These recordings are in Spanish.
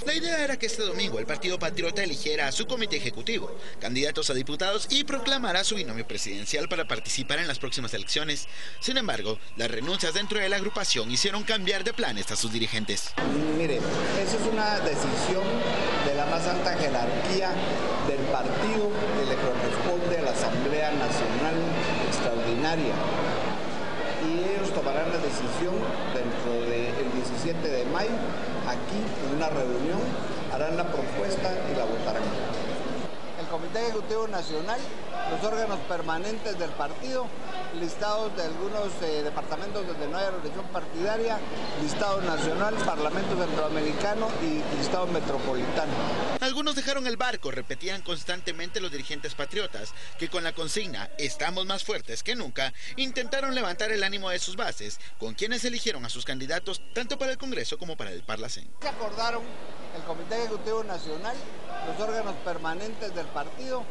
La idea era que este domingo el Partido Patriota eligiera a su comité ejecutivo, candidatos a diputados y proclamara su binomio presidencial para participar en las próximas elecciones. Sin embargo, las renuncias dentro de la agrupación hicieron cambiar de planes a sus dirigentes. Mire, eso es una decisión de la más alta jerarquía del partido que le corresponde a la Asamblea Nacional Extraordinaria. Y ellos tomarán la decisión dentro del 17 de mayo, aquí en una reunión, harán la propuesta y la votarán. El Comité Ejecutivo Nacional, los órganos permanentes del partido, listados de algunos departamentos donde no hay organización partidaria, listado nacional, Parlamento Centroamericano y listado metropolitano. Algunos dejaron el barco, repetían constantemente los dirigentes patriotas, que con la consigna "estamos más fuertes que nunca", intentaron levantar el ánimo de sus bases, con quienes eligieron a sus candidatos tanto para el Congreso como para el Parlacén. Se acordaron el Comité Ejecutivo Nacional, los órganos permanentes del partido,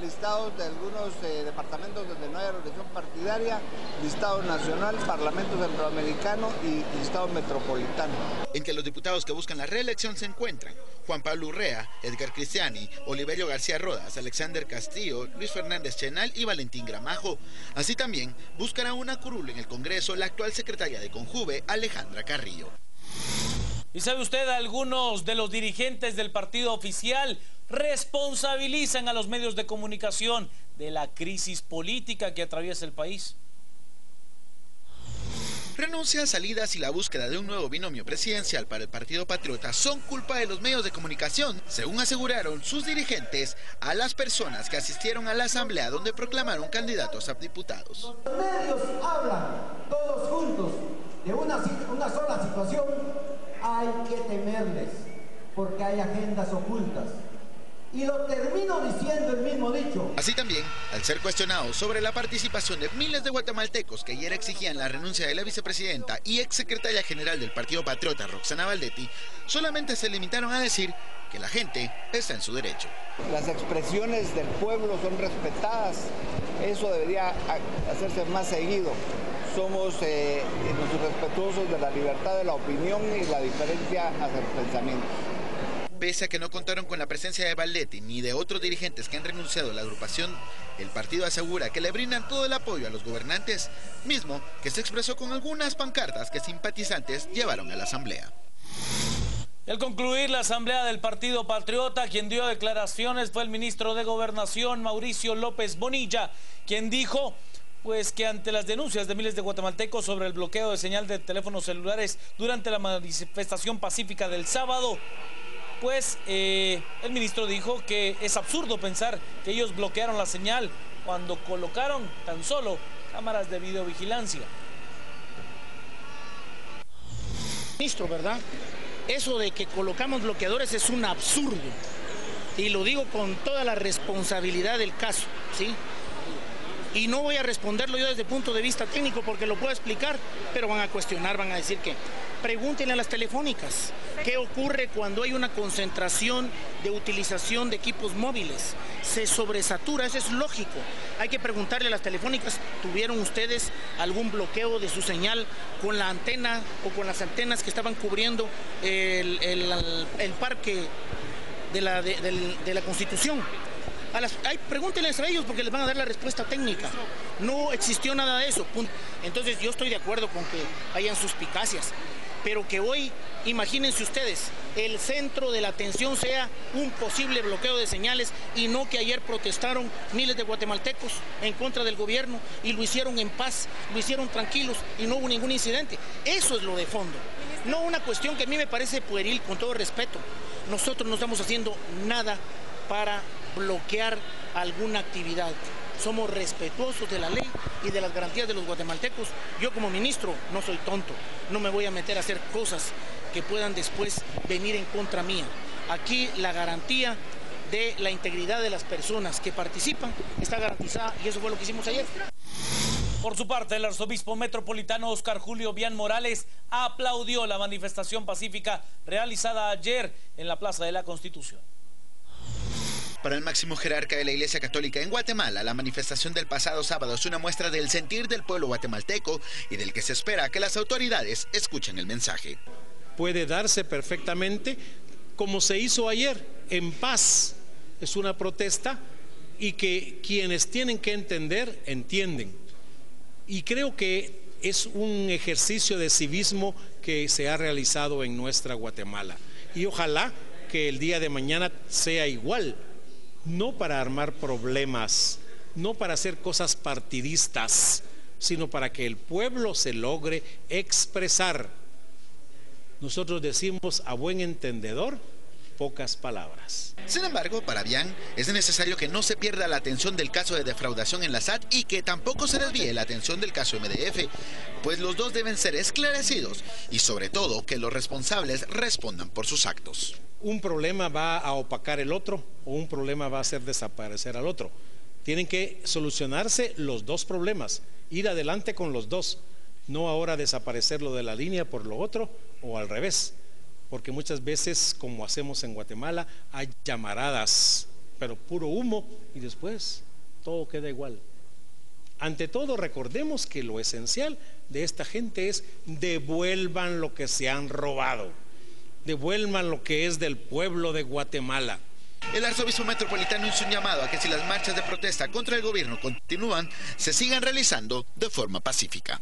listados de algunos departamentos donde no hay organización partidaria, listado nacional, Parlamento Centroamericano y listado metropolitano. Entre los diputados que buscan la reelección se encuentran Juan Pablo Urrea, Edgar Cristiani, Oliverio García Rodas, Alexander Castillo, Luis Fernández Chenal y Valentín Gramajo. Así también buscará una curul en el Congreso la actual secretaria de Conjuve, Alejandra Carrillo. ¿Y sabe usted? Algunos de los dirigentes del partido oficial responsabilizan a los medios de comunicación de la crisis política que atraviesa el país. Renuncias, salidas y la búsqueda de un nuevo binomio presidencial para el Partido Patriota son culpa de los medios de comunicación, según aseguraron sus dirigentes a las personas que asistieron a la asamblea donde proclamaron candidatos a diputados. Los medios hablan todos juntos de una sola situación, hay que temerles porque hay agendas ocultas. Y lo termino diciendo el mismo dicho. Así también, al ser cuestionados sobre la participación de miles de guatemaltecos que ayer exigían la renuncia de la vicepresidenta y exsecretaria general del Partido Patriota, Roxana Valdetti, solamente se limitaron a decir que la gente está en su derecho. Las expresiones del pueblo son respetadas, eso debería hacerse más seguido. Somos respetuosos de la libertad de la opinión y la diferencia hacia el pensamiento. Pese a que no contaron con la presencia de Valdetti ni de otros dirigentes que han renunciado a la agrupación, el partido asegura que le brindan todo el apoyo a los gobernantes, mismo que se expresó con algunas pancartas que simpatizantes llevaron a la asamblea. Al concluir la asamblea del Partido Patriota, quien dio declaraciones fue el ministro de Gobernación, Mauricio López Bonilla, quien dijo pues que ante las denuncias de miles de guatemaltecos sobre el bloqueo de señal de teléfonos celulares durante la manifestación pacífica del sábado, pues el ministro dijo que es absurdo pensar que ellos bloquearon la señal cuando colocaron tan solo cámaras de videovigilancia. Ministro, ¿verdad? Eso de que colocamos bloqueadores es un absurdo. Y lo digo con toda la responsabilidad del caso, ¿sí? Y no voy a responderlo yo desde el punto de vista técnico porque lo puedo explicar, pero van a cuestionar, van a decir que pregúntenle a las telefónicas qué ocurre cuando hay una concentración de utilización de equipos móviles. Se sobresatura, eso es lógico. Hay que preguntarle a las telefónicas, ¿tuvieron ustedes algún bloqueo de su señal con la antena o con las antenas que estaban cubriendo el parque de la Constitución? Pregúntenles a ellos porque les van a dar la respuesta técnica. No existió nada de eso. Entonces yo estoy de acuerdo con que hayan suspicacias, pero que hoy, imagínense ustedes, el centro de la atención sea un posible bloqueo de señales y no que ayer protestaron miles de guatemaltecos en contra del gobierno y lo hicieron en paz, lo hicieron tranquilos y no hubo ningún incidente. Eso es lo de fondo. No una cuestión que a mí me parece pueril, con todo respeto. Nosotros no estamos haciendo nada para bloquear alguna actividad. Somos respetuosos de la ley y de las garantías de los guatemaltecos. Yo como ministro no soy tonto, no me voy a meter a hacer cosas que puedan después venir en contra mía. Aquí la garantía de la integridad de las personas que participan está garantizada y eso fue lo que hicimos ayer. Por su parte, el arzobispo metropolitano Oscar Julio Bian Morales aplaudió la manifestación pacífica realizada ayer en la Plaza de la Constitución. Para el máximo jerarca de la Iglesia Católica en Guatemala, la manifestación del pasado sábado es una muestra del sentir del pueblo guatemalteco y del que se espera que las autoridades escuchen el mensaje. Puede darse perfectamente como se hizo ayer, en paz. Es una protesta y que quienes tienen que entender, entienden. Y creo que es un ejercicio de civismo que se ha realizado en nuestra Guatemala. Y ojalá que el día de mañana sea igual, no para armar problemas, no para hacer cosas partidistas, sino para que el pueblo se logre expresar. Nosotros decimos a buen entendedor, pocas palabras. Sin embargo, para Bian es necesario que no se pierda la atención del caso de defraudación en la SAT y que tampoco se desvíe la atención del caso MDF, pues los dos deben ser esclarecidos y sobre todo que los responsables respondan por sus actos. Un problema va a opacar el otro o un problema va a hacer desaparecer al otro. Tienen que solucionarse los dos problemas, ir adelante con los dos, no ahora desaparecer lo de la línea por lo otro o al revés. Porque muchas veces, como hacemos en Guatemala, hay llamaradas, pero puro humo y después todo queda igual. Ante todo, recordemos que lo esencial de esta gente es devuelvan lo que se han robado, devuelvan lo que es del pueblo de Guatemala. El arzobispo metropolitano hizo un llamado a que si las marchas de protesta contra el gobierno continúan, se sigan realizando de forma pacífica.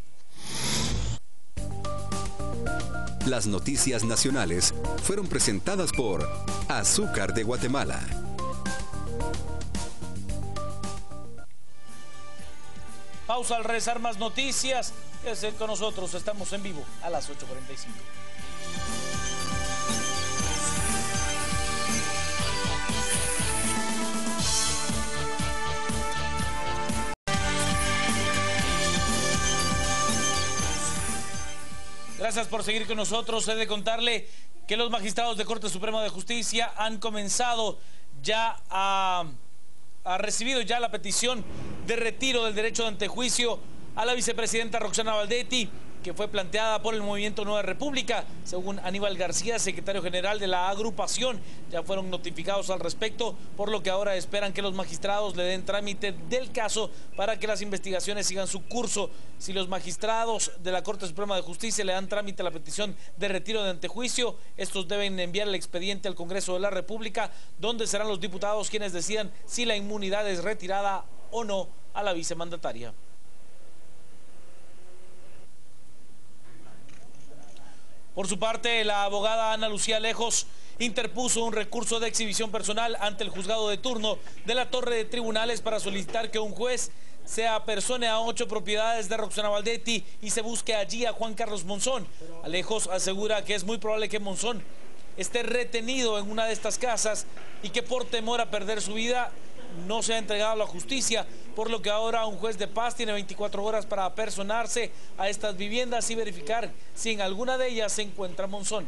Las noticias nacionales fueron presentadas por Azúcar de Guatemala. Pausa al regresar más noticias. Quédese con nosotros, estamos en vivo a las 8:45. Gracias por seguir con nosotros. He de contarle que los magistrados de Corte Suprema de Justicia han comenzado ya ha recibido ya la petición de retiro del derecho de antejuicio a la vicepresidenta Roxana Baldetti, que fue planteada por el Movimiento Nueva República. Según Aníbal García, secretario general de la agrupación, ya fueron notificados al respecto, por lo que ahora esperan que los magistrados le den trámite del caso para que las investigaciones sigan su curso. Si los magistrados de la Corte Suprema de Justicia le dan trámite a la petición de retiro de antejuicio, estos deben enviar el expediente al Congreso de la República, donde serán los diputados quienes decidan si la inmunidad es retirada o no a la vicemandataria. Por su parte, la abogada Ana Lucía Lejos interpuso un recurso de exhibición personal ante el juzgado de turno de la Torre de Tribunales para solicitar que un juez se apersone a 8 propiedades de Roxana Baldetti y se busque allí a Juan Carlos Monzón. Lejos asegura que es muy probable que Monzón esté retenido en una de estas casas y que por temor a perder su vida no se ha entregado a la justicia, por lo que ahora un juez de paz tiene 24 horas para apersonarse a estas viviendas y verificar si en alguna de ellas se encuentra Monzón.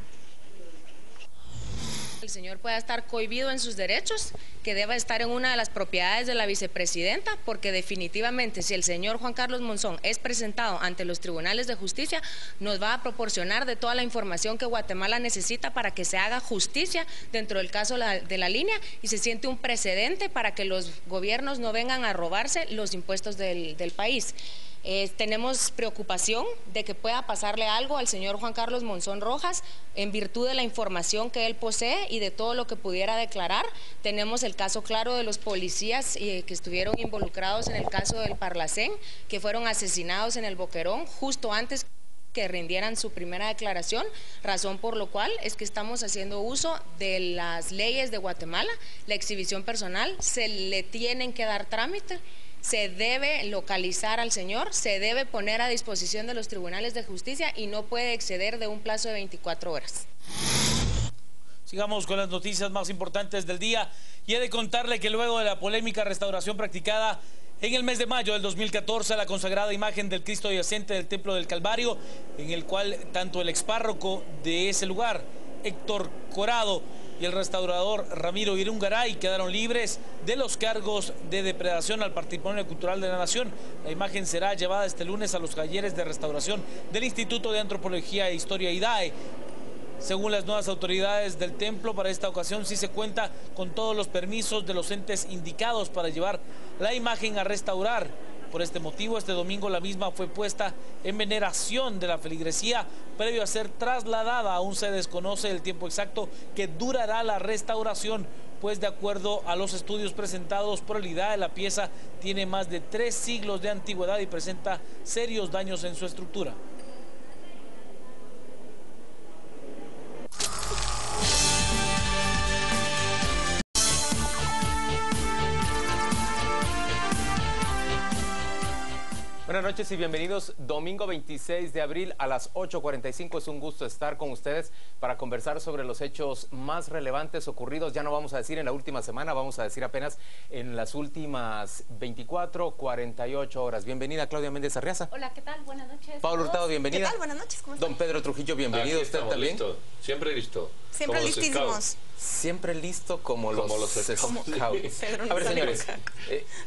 El señor pueda estar cohibido en sus derechos, que deba estar en una de las propiedades de la vicepresidenta, porque definitivamente si el señor Juan Carlos Monzón es presentado ante los tribunales de justicia, nos va a proporcionar de toda la información que Guatemala necesita para que se haga justicia dentro del caso de la línea y se siente un precedente para que los gobiernos no vengan a robarse los impuestos del país. Tenemos preocupación de que pueda pasarle algo al señor Juan Carlos Monzón Rojas en virtud de la información que él posee y de todo lo que pudiera declarar. Tenemos el caso claro de los policías que estuvieron involucrados en el caso del Parlacén, que fueron asesinados en el Boquerón justo antes que rindieran su primera declaración, razón por lo cual es que estamos haciendo uso de las leyes de Guatemala. La exhibición personal se le tienen que dar trámite, se debe localizar al señor, se debe poner a disposición de los tribunales de justicia y no puede exceder de un plazo de 24 horas. Sigamos con las noticias más importantes del día y he de contarle que luego de la polémica restauración practicada en el mes de mayo del 2014 la consagrada imagen del Cristo yacente del Templo del Calvario, en el cual tanto el expárroco de ese lugar, Héctor Corado, y el restaurador Ramiro Irungaray quedaron libres de los cargos de depredación al patrimonio cultural de la nación. La imagen será llevada este lunes a los talleres de restauración del Instituto de Antropología e Historia IDAE. Según las nuevas autoridades del templo, para esta ocasión sí se cuenta con todos los permisos de los entes indicados para llevar la imagen a restaurar. Por este motivo, este domingo la misma fue puesta en veneración de la feligresía previo a ser trasladada. Aún se desconoce el tiempo exacto que durará la restauración, pues de acuerdo a los estudios presentados por el IDAE, la pieza tiene más de 3 siglos de antigüedad y presenta serios daños en su estructura. Buenas noches y bienvenidos. Domingo 26 de abril a las 8:45. Es un gusto estar con ustedes para conversar sobre los hechos más relevantes ocurridos. Ya no vamos a decir en la última semana, vamos a decir apenas en las últimas 24, 48 horas. Bienvenida Claudia Méndez Arriaza. Hola, ¿qué tal? Buenas noches. Pablo Hurtado, bienvenida. ¿Qué tal? Buenas noches, ¿cómo están? Don Pedro Trujillo, bienvenido. Aquí ¿Usted estamos, también? Listo. Siempre listo. Siempre listísimos. Siempre listo como los Scouts. Pedro, no A ver, sale señores,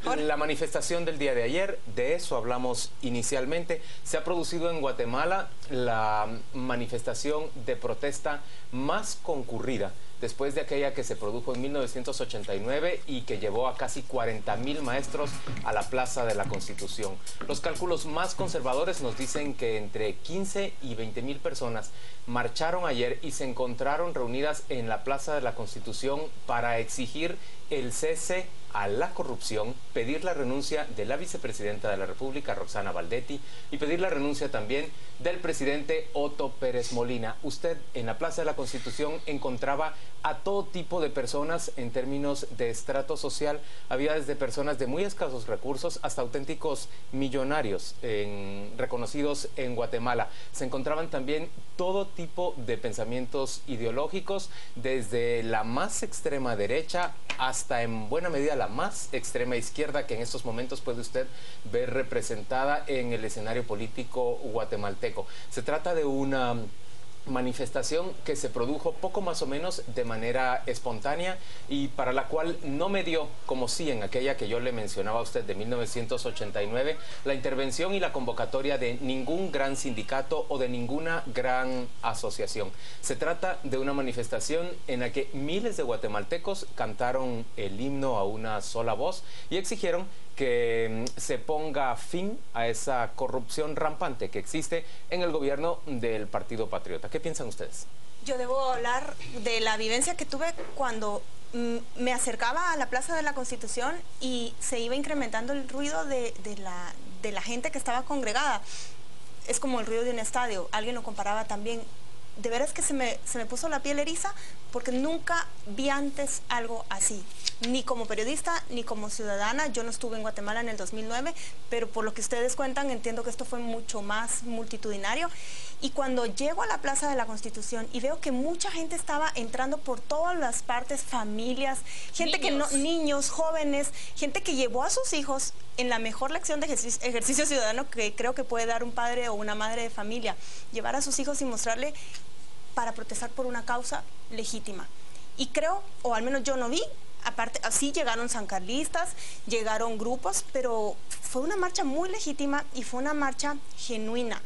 nunca. la manifestación del día de ayer, de eso hablamos inicialmente. Se ha producido en Guatemala la manifestación de protesta más concurrida después de aquella que se produjo en 1989 y que llevó a casi 40,000 maestros a la Plaza de la Constitución. Los cálculos más conservadores nos dicen que entre 15 y 20,000 personas marcharon ayer y se encontraron reunidas en la Plaza de la Constitución para exigir el cese a la corrupción, pedir la renuncia de la vicepresidenta de la República, Roxana Baldetti, y pedir la renuncia también del presidente Otto Pérez Molina. Usted en la Plaza de la Constitución encontraba a todo tipo de personas en términos de estrato social. Había desde personas de muy escasos recursos hasta auténticos millonarios reconocidos en Guatemala. Se encontraban también todo tipo de pensamientos ideológicos, desde la más extrema derecha hasta en buena medida la más extrema izquierda, que en estos momentos puede usted ver representada en el escenario político guatemalteco. Se trata de una manifestación que se produjo poco más o menos de manera espontánea y para la cual no me dio, como sí en aquella que yo le mencionaba a usted de 1989, la intervención y la convocatoria de ningún gran sindicato o de ninguna gran asociación. Se trata de una manifestación en la que miles de guatemaltecos cantaron el himno a una sola voz y exigieron que se ponga fin a esa corrupción rampante que existe en el gobierno del Partido Patriota. ¿Qué piensan ustedes? Yo debo hablar de la vivencia que tuve cuando me acercaba a la Plaza de la Constitución y se iba incrementando el ruido de la gente que estaba congregada. Es como el ruido de un estadio. Alguien lo comparaba también. De veras que se me puso la piel eriza porque nunca vi antes algo así. Ni como periodista, ni como ciudadana. Yo no estuve en Guatemala en el 2009, pero por lo que ustedes cuentan entiendo que esto fue mucho más multitudinario. Y cuando llego a la Plaza de la Constitución y veo que mucha gente estaba entrando por todas las partes, familias, gente niños, jóvenes, gente que llevó a sus hijos en la mejor lección de ejercicio ciudadano que creo que puede dar un padre o una madre de familia, llevar a sus hijos y mostrarle para protestar por una causa legítima. Y creo, o al menos yo no vi, aparte, así llegaron sancarlistas, llegaron grupos, pero fue una marcha muy legítima y fue una marcha genuina,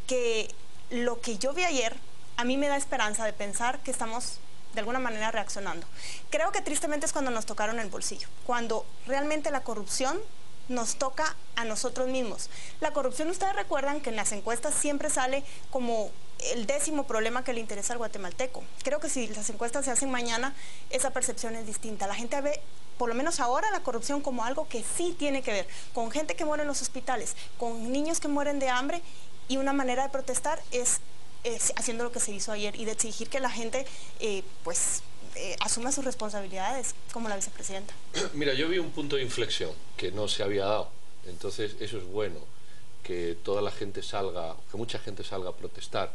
que lo que yo vi ayer a mí me da esperanza de pensar que estamos de alguna manera reaccionando. Creo que tristemente es cuando nos tocaron el bolsillo, cuando realmente la corrupción nos toca a nosotros mismos. La corrupción, ustedes recuerdan que en las encuestas siempre sale como el 10º problema que le interesa al guatemalteco. Creo que si las encuestas se hacen mañana, esa percepción es distinta. La gente ve, por lo menos ahora, la corrupción como algo que sí tiene que ver con gente que muere en los hospitales, con niños que mueren de hambre, y una manera de protestar es haciendo lo que se hizo ayer y de exigir que la gente asuma sus responsabilidades como la vicepresidenta. Mira, yo vi un punto de inflexión que no se había dado, entonces eso es bueno, que toda la gente salga, que mucha gente salga a protestar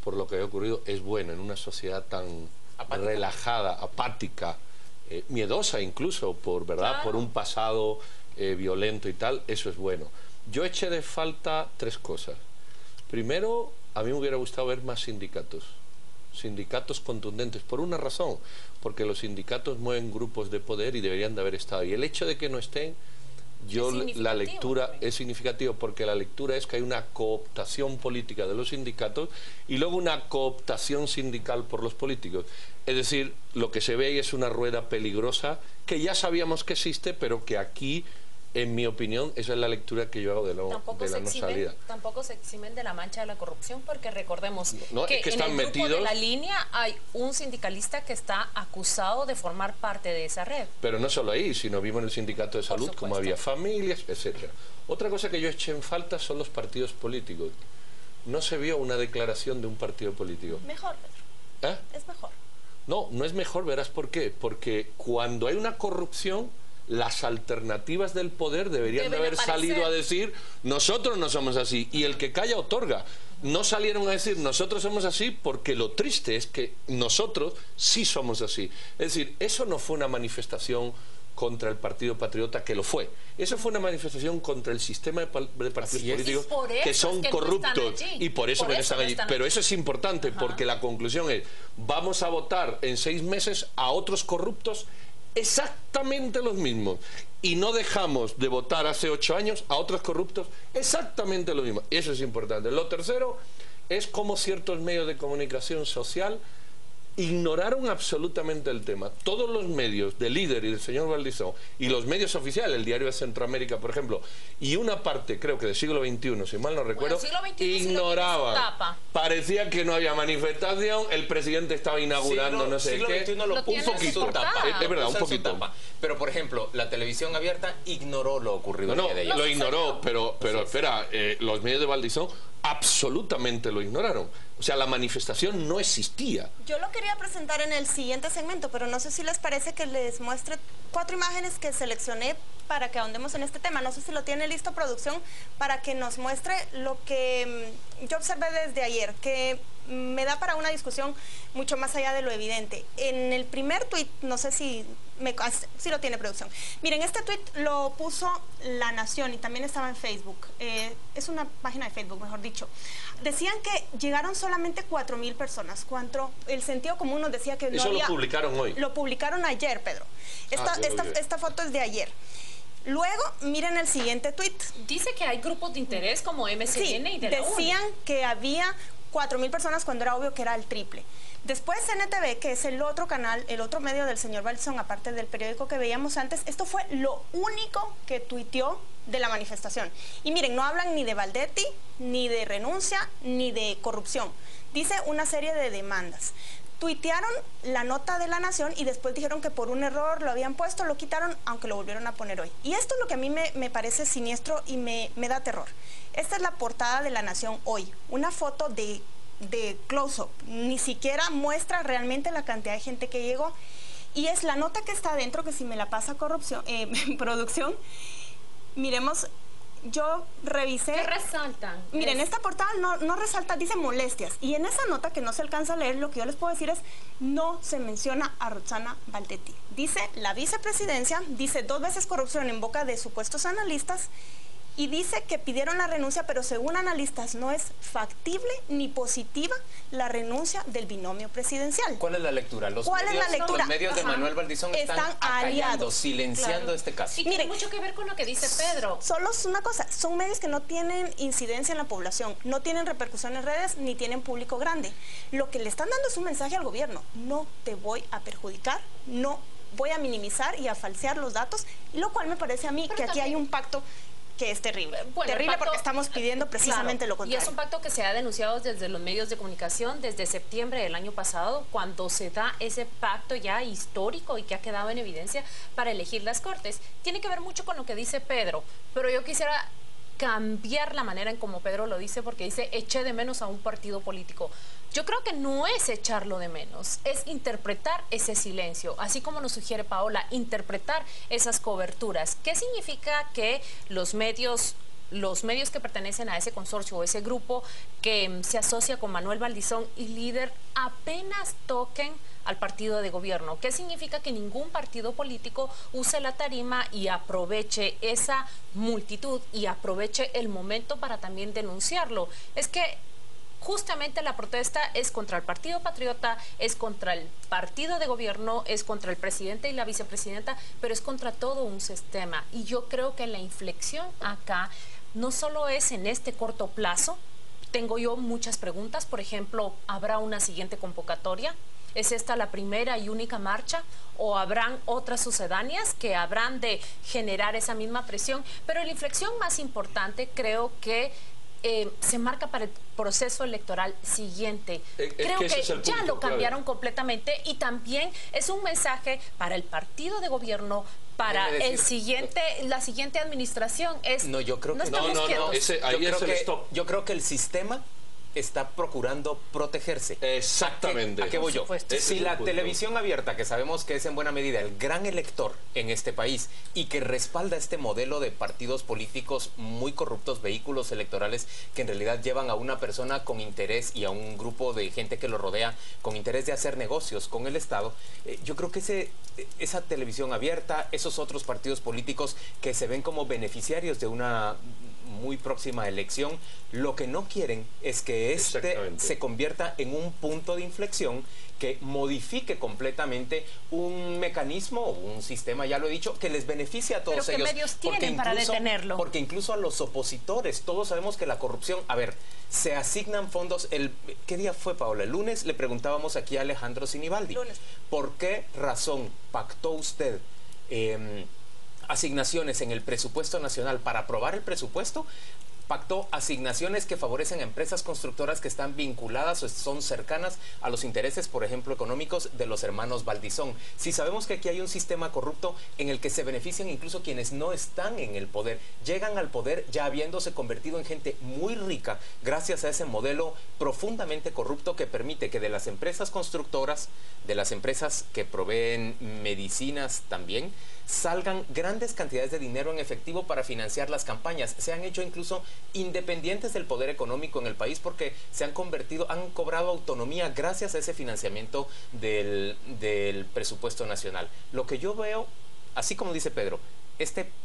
por lo que ha ocurrido, es bueno en una sociedad tan relajada, apática, miedosa incluso por un pasado violento y tal. Eso es bueno. Yo eché de falta 3 cosas. Primero, a mí me hubiera gustado ver más sindicatos contundentes, por una razón, porque los sindicatos mueven grupos de poder y deberían de haber estado. Y el hecho de que no estén, la lectura es significativo, porque la lectura es que hay una cooptación política de los sindicatos y luego una cooptación sindical por los políticos. Es decir, lo que se ve ahí es una rueda peligrosa que ya sabíamos que existe, pero que aquí En mi opinión, esa es la lectura que yo hago de la no salida. Tampoco se eximen de la mancha de la corrupción, porque recordemos que es que están en el grupo metidos... de la línea hay un sindicalista que está acusado de formar parte de esa red. Pero no solo ahí, sino vimos en el sindicato de salud cómo había familias, etcétera. Otra cosa que yo eché en falta son los partidos políticos. No se vio una declaración de un partido político. Mejor, Pedro. Es mejor. No, no es mejor, verás por qué. Porque cuando hay una corrupción, las alternativas del poder deberían de haber salido a decir nosotros no somos así, y el que calla otorga. No salieron a decir nosotros somos así, porque lo triste es que nosotros sí somos así. Es decir, eso no fue una manifestación contra el Partido Patriota, que lo fue. Eso fue una manifestación contra el sistema de partidos políticos que son corruptos, y por eso que no están allí. Pero eso es importante, porque la conclusión es, vamos a votar en 6 meses a otros corruptos exactamente los mismos, y no dejamos de votar hace 8 años a otros corruptos exactamente lo mismo. Eso es importante. Lo tercero es cómo ciertos medios de comunicación social ignoraron absolutamente el tema. Todos los medios del líder y del señor Valdizón, y los medios oficiales, el Diario de Centroamérica, por ejemplo, y una parte, creo que del siglo XXI, si mal no recuerdo, ignoraban. Parecía que no había manifestación, el presidente estaba inaugurando no sé qué. Un poquito tapa. Es verdad, un poquito. Pero, por ejemplo, la televisión abierta ignoró lo ocurrido. No, el día de ayer. lo ignoró, pero espera, los medios de Valdizón absolutamente lo ignoraron. O sea, la manifestación no existía. Yo lo quería presentar en el siguiente segmento, pero no sé si les parece que les muestre 4 imágenes que seleccioné para que ahondemos en este tema. No sé si lo tiene listo producción para que nos muestre lo que yo observé desde ayer, que me da para una discusión mucho más allá de lo evidente. En el primer tuit, no sé si lo tiene producción. Miren, este tuit lo puso La Nación y también estaba en Facebook. Es una página de Facebook, mejor dicho. Decían que llegaron solamente 4,000 personas, cuando el sentido común nos decía que no Eso había... lo publicaron hoy. Lo publicaron ayer, Pedro. Esta foto es de ayer. Luego, miren el siguiente tuit. Dice que hay grupos de interés como MSN y de la decían que había 4,000 personas cuando era obvio que era el triple. Después NTV, que es el otro canal, el otro medio del señor Valdizón, aparte del periódico que veíamos antes, esto fue lo único que tuiteó de la manifestación. Y miren, no hablan ni de Valdetti, ni de renuncia, ni de corrupción. Dice una serie de demandas. Tuitearon la nota de La Nación y después dijeron que por un error lo habían puesto, lo quitaron, aunque lo volvieron a poner hoy. Y esto es lo que a mí me parece siniestro y me da terror. Esta es la portada de La Nación hoy, una foto de close-up, ni siquiera muestra realmente la cantidad de gente que llegó, y es la nota que está adentro, que si me la pasa producción, miremos, yo revisé. ¿Qué resaltan? Miren, esta portada no resalta, dice molestias, y en esa nota que no se alcanza a leer, lo que yo les puedo decir es, no se menciona a Roxana Valdetti. Dice la vicepresidencia, dice 2 veces corrupción en boca de supuestos analistas, y dice que pidieron la renuncia, pero según analistas no es factible ni positiva la renuncia del binomio presidencial. ¿Cuál es la lectura? Los medios de Manuel Valdizón están acallando, silenciando este caso. Y tiene mucho que ver con lo que dice Pedro. Solo es una cosa, son medios que no tienen incidencia en la población, no tienen repercusión en redes, ni tienen público grande. Lo que le están dando es un mensaje al gobierno: no te voy a perjudicar, no voy a minimizar y a falsear los datos, lo cual me parece a mí que aquí hay un pacto que es terrible. Bueno, terrible porque estamos pidiendo precisamente lo contrario. Y es un pacto que se ha denunciado desde los medios de comunicación desde septiembre del año pasado, cuando se da ese pacto ya histórico y que ha quedado en evidencia para elegir las Cortes. Tiene que ver mucho con lo que dice Pedro, pero yo quisiera cambiar la manera en como Pedro lo dice, porque dice eché de menos a un partido político. Yo creo que no es echarlo de menos, es interpretar ese silencio, así como nos sugiere Paola, interpretar esas coberturas. ¿Qué significa que los medios que pertenecen a ese consorcio o ese grupo que se asocia con Manuel Valdizón y líder apenas toquen al partido de gobierno? ¿Qué significa que ningún partido político use la tarima y aproveche esa multitud y aproveche el momento para también denunciarlo? Es que justamente la protesta es contra el Partido Patriota, es contra el partido de gobierno, es contra el presidente y la vicepresidenta, pero es contra todo un sistema. Y yo creo que la inflexión acá no solo es en este corto plazo. Tengo yo muchas preguntas. Por ejemplo, ¿habrá una siguiente convocatoria? ¿Es esta la primera y única marcha? ¿O habrán otras sucedáneas que habrán de generar esa misma presión? Pero la inflexión más importante creo que se marca para el proceso electoral siguiente. Creo que ya lo cambiaron completamente, y también es un mensaje para el partido de gobierno, para la siguiente administración. Yo creo que yo creo que el sistema está procurando protegerse. Exactamente. ¿A qué voy yo? Si la televisión abierta, que sabemos que es en buena medida el gran elector en este país y que respalda este modelo de partidos políticos muy corruptos, vehículos electorales que en realidad llevan a una persona con interés y a un grupo de gente que lo rodea con interés de hacer negocios con el Estado, yo creo que esa televisión abierta, esos otros partidos políticos que se ven como beneficiarios de una muy próxima elección, lo que no quieren es que se convierta en un punto de inflexión que modifique completamente un mecanismo o un sistema, ya lo he dicho, que les beneficie a todos ellos. ¿Pero qué medios tienen para detenerlo? Porque incluso a los opositores, todos sabemos que la corrupción, se asignan fondos. ¿Qué día fue, Paola? El lunes le preguntábamos aquí a Alejandro Sinibaldi, ¿por qué razón pactó usted asignaciones en el presupuesto nacional para aprobar el presupuesto? Pactó asignaciones que favorecen a empresas constructoras que están vinculadas o son cercanas a los intereses, por ejemplo, económicos de los hermanos Valdizón. Si sabemos que aquí hay un sistema corrupto en el que se benefician incluso quienes no están en el poder, llegan al poder ya habiéndose convertido en gente muy rica gracias a ese modelo profundamente corrupto que permite que de las empresas constructoras, de las empresas que proveen medicinas también, salgan grandes cantidades de dinero en efectivo para financiar las campañas. Se han hecho incluso independientes del poder económico en el país porque se han cobrado autonomía gracias a ese financiamiento del presupuesto nacional. Lo que yo veo, así como dice Pedro,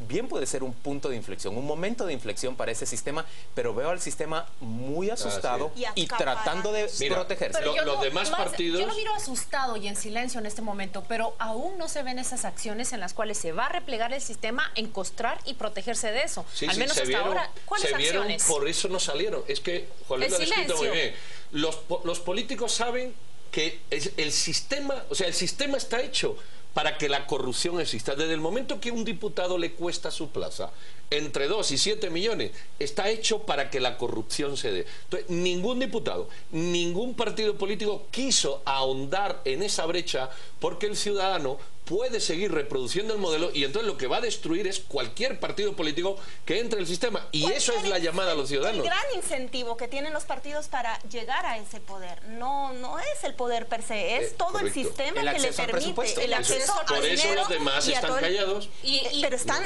bien puede ser un punto de inflexión, un momento de inflexión para ese sistema, pero veo al sistema muy asustado y tratando de protegerse. Los demás partidos... Yo lo miro asustado y en silencio en este momento, pero aún no se ven esas acciones en las cuales se va a replegar el sistema, encostrar y protegerse de eso. Al menos hasta ahora, ¿cuáles acciones? Por eso no salieron. Es que Juan Luis lo ha descrito muy bien. Los políticos saben que el sistema, el sistema está hecho para que la corrupción exista. Desde el momento que un diputado le cuesta su plaza entre 2 y 7 millones, está hecho para que la corrupción se dé. Entonces, ningún diputado, ningún partido político quiso ahondar en esa brecha porque el ciudadano puede seguir reproduciendo el modelo y entonces lo que va a destruir es cualquier partido político que entre en el sistema. Y eso es la llamada a los ciudadanos. El gran incentivo que tienen los partidos para llegar a ese poder no es el poder per se, es todo el sistema que le permite el acceso al dinero. Por eso los demás están callados. Pero están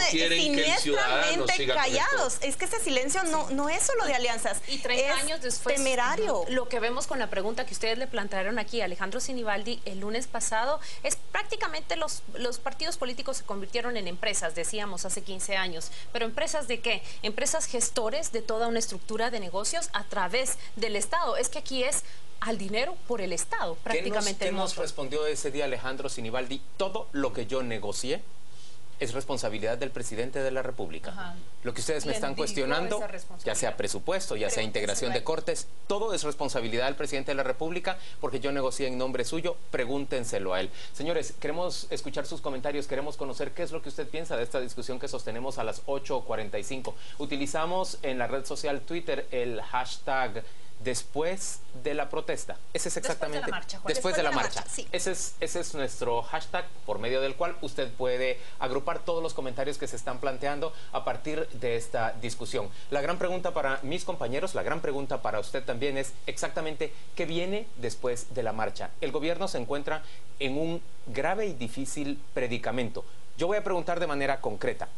siniestamente callados. Es que ese silencio no es solo de alianzas. Y 30 años después, temerario. Lo que vemos con la pregunta que ustedes le plantearon aquí a Alejandro Sinibaldi el lunes pasado es prácticamente los partidos políticos se convirtieron en empresas, decíamos hace 15 años. ¿Pero empresas de qué? Empresas gestores de toda una estructura de negocios a través del Estado. Es que aquí es al dinero por el Estado, prácticamente. ¿Qué nos respondió ese día Alejandro Sinibaldi? Todo lo que yo negocié es responsabilidad del presidente de la República. Lo que ustedes me están cuestionando, ya sea presupuesto, ya sea integración de cortes, todo es responsabilidad del presidente de la República porque yo negocié en nombre suyo, pregúntenselo a él. Señores, queremos escuchar sus comentarios, queremos conocer qué es lo que usted piensa de esta discusión que sostenemos a las 8:45. Utilizamos en la red social Twitter el hashtag después de la protesta. Ese es exactamente después de la marcha. Sí. Ese es nuestro hashtag por medio del cual usted puede agrupar todos los comentarios que se están planteando a partir de esta discusión. La gran pregunta para mis compañeros, la gran pregunta para usted también es exactamente qué viene después de la marcha. El gobierno se encuentra en un grave y difícil predicamento. Yo voy a preguntar de manera concreta.